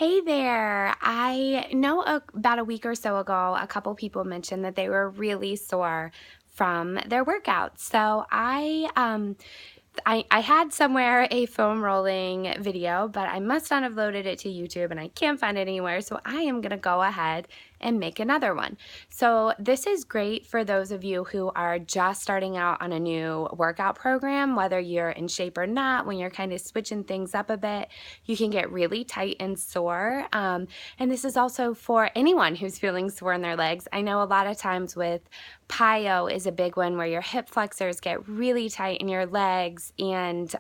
Hey there. I know about a week or so ago, a couple people mentioned that they were really sore from their workouts. So I had somewhere a foam rolling video, but I must not have loaded it to YouTube and I can't find it anywhere. So I am going to go ahead and make another one. So this is great for those of you who are just starting out on a new workout program, whether you're in shape or not, when you're kind of switching things up a bit, you can get really tight and sore. And this is also for anyone who's feeling sore in their legs. I know a lot of times with PiYo is a big one where your hip flexors get really tight in your legs and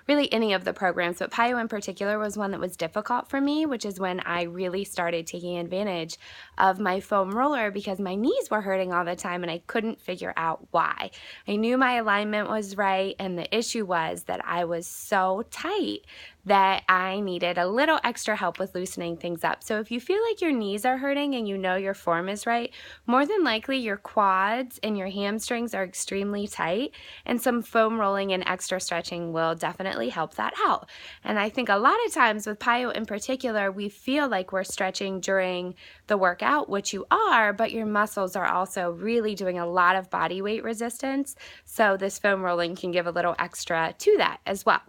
really any of the programs, but PiYo in particular was one that was difficult for me, which is when I really started taking advantage of my foam roller because my knees were hurting all the time and I couldn't figure out why. I knew my alignment was right and the issue was that I was so tight that I needed a little extra help with loosening things up. So if you feel like your knees are hurting and you know your form is right, more than likely your quads and your hamstrings are extremely tight, and some foam rolling and extra stretching will definitely help that out. And I think a lot of times with PiYo in particular, we feel like we're stretching during the workout, which you are, but your muscles are also really doing a lot of body weight resistance. So this foam rolling can give a little extra to that as well.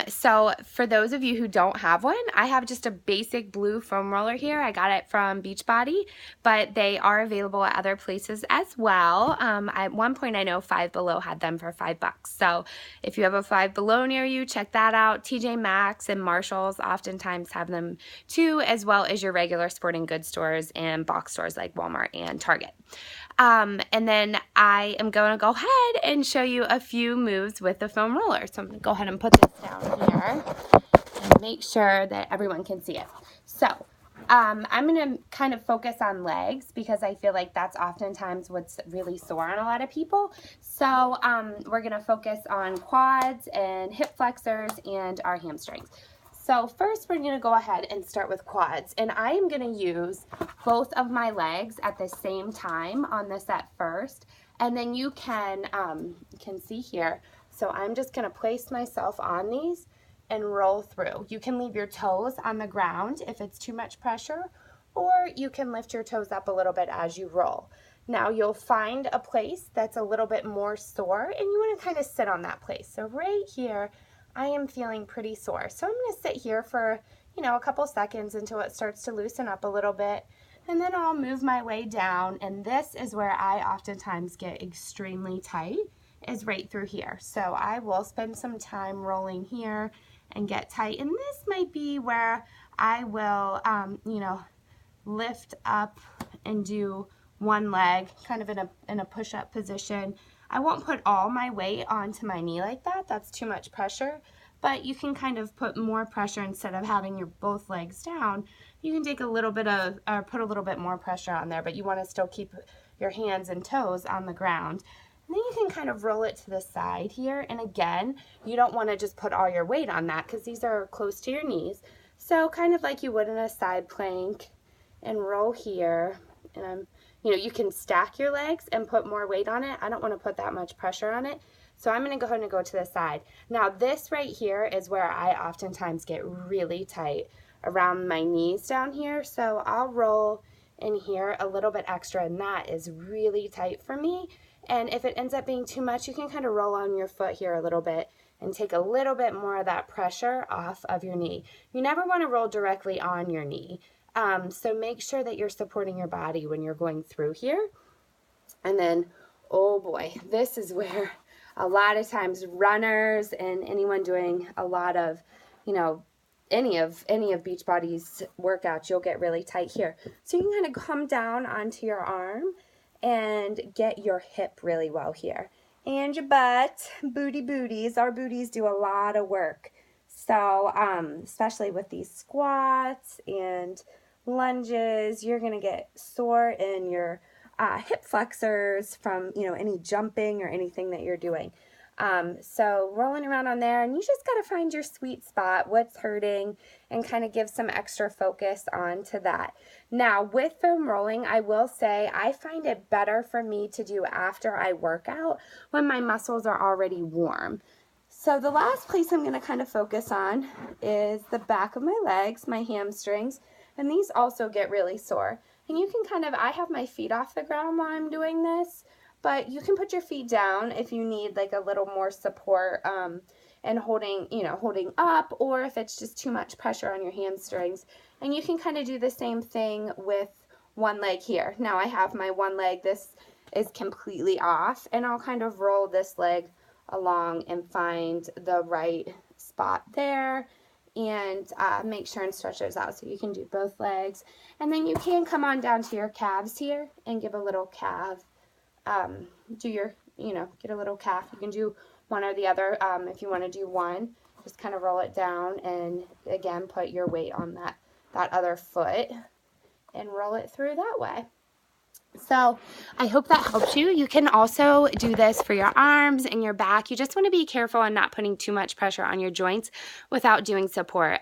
So for those of you who don't have one, I have just a basic blue foam roller here. I got it from Beachbody, but they are available at other places as well. At one point I know Five Below had them for $5. So if you have a Five Below near you, check that out. TJ Maxx and Marshalls oftentimes have them too, as well as your regular sporting goods stores and box stores like Walmart and Target. And then I am going to go ahead and show you a few moves with the foam roller. So I'm going to go ahead and put this down here and make sure that everyone can see it. So I'm going to kind of focus on legs because I feel like that's oftentimes what's really sore on a lot of people. So we're going to focus on quads and hip flexors and our hamstrings. So first we're going to go ahead and start with quads, and I am going to use both of my legs at the same time on this at first, and then you can see here. So I'm just going to place myself on these and roll through. You can leave your toes on the ground if it's too much pressure, or you can lift your toes up a little bit as you roll. Now you'll find a place that's a little bit more sore, and you want to kind of sit on that place. So right here, I am feeling pretty sore. So I'm going to sit here for, a couple seconds until it starts to loosen up a little bit. And then I'll move my way down. And this is where I oftentimes get extremely tight, is right through here. So I will spend some time rolling here and get tight. And this might be where I will, lift up and do one leg kind of in a push-up position. I won't put all my weight onto my knee like that. That's too much pressure. But you can kind of put more pressure instead of having your both legs down. You can take a little bit of, or put a little bit more pressure on there, but you want to still keep your hands and toes on the ground. And then you can kind of roll it to the side here. And again, you don't want to just put all your weight on that because these are close to your knees. So kind of like you would in a side plank, and roll here. And you can stack your legs and put more weight on it. I don't want to put that much pressure on it. So I'm going to go ahead and go to the side. Now this right here is where I oftentimes get really tight around my knees down here. So I'll roll in here a little bit extra, and that is really tight for me. And if it ends up being too much, you can kind of roll on your foot here a little bit and take a little bit more of that pressure off of your knee. You never want to roll directly on your knee. So make sure that you're supporting your body when you're going through here. And then, oh boy, this is where a lot of times runners and anyone doing a lot of, any of Beachbody's workouts, you'll get really tight here. So you can kind of come down onto your arm and get your hip really well here. And your butt, booties. Our booties do a lot of work. So, especially with these squats and lunges, you're going to get sore in your hip flexors from, any jumping or anything that you're doing. So rolling around on there, and you just got to find your sweet spot, what's hurting, and kind of give some extra focus onto that. Now with foam rolling, I will say I find it better for me to do after I work out when my muscles are already warm. So the last place I'm going to kind of focus on is the back of my legs, my hamstrings, and these also get really sore. And you can kind of, I have my feet off the ground while I'm doing this, but you can put your feet down if you need like a little more support and holding, holding up, or if it's just too much pressure on your hamstrings. And you can kind of do the same thing with one leg here. Now I have my one leg, this is completely off, and I'll kind of roll this leg along and find the right spot there and make sure and stretch those out so you can do both legs. And then you can come on down to your calves here and give a little calf, do your, get a little calf. You can do one or the other. If you want to do one, just kind of roll it down and again put your weight on that other foot and roll it through that way. So I hope that helps you. You can also do this for your arms and your back. You just want to be careful and not putting too much pressure on your joints without doing support.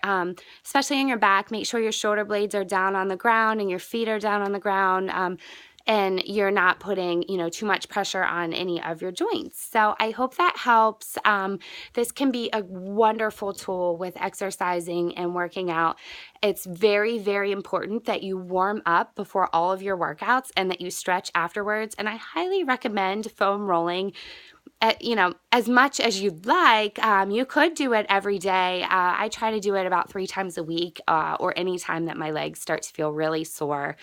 Especially in your back, make sure your shoulder blades are down on the ground and your feet are down on the ground. And you're not putting, too much pressure on any of your joints. So I hope that helps. This can be a wonderful tool with exercising and working out. It's very, very important that you warm up before all of your workouts and that you stretch afterwards. And I highly recommend foam rolling. As much as you'd like. You could do it every day. I try to do it about 3 times a week or any time that my legs start to feel really sore.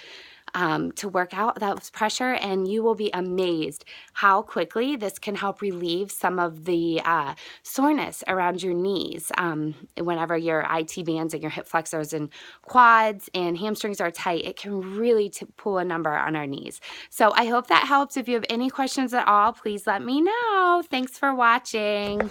To work out that pressure, and you will be amazed how quickly this can help relieve some of the soreness around your knees whenever your IT bands and your hip flexors and quads and hamstrings are tight. It can really pull a number on our knees. So I hope that helps. If you have any questions at all, please let me know. Thanks for watching.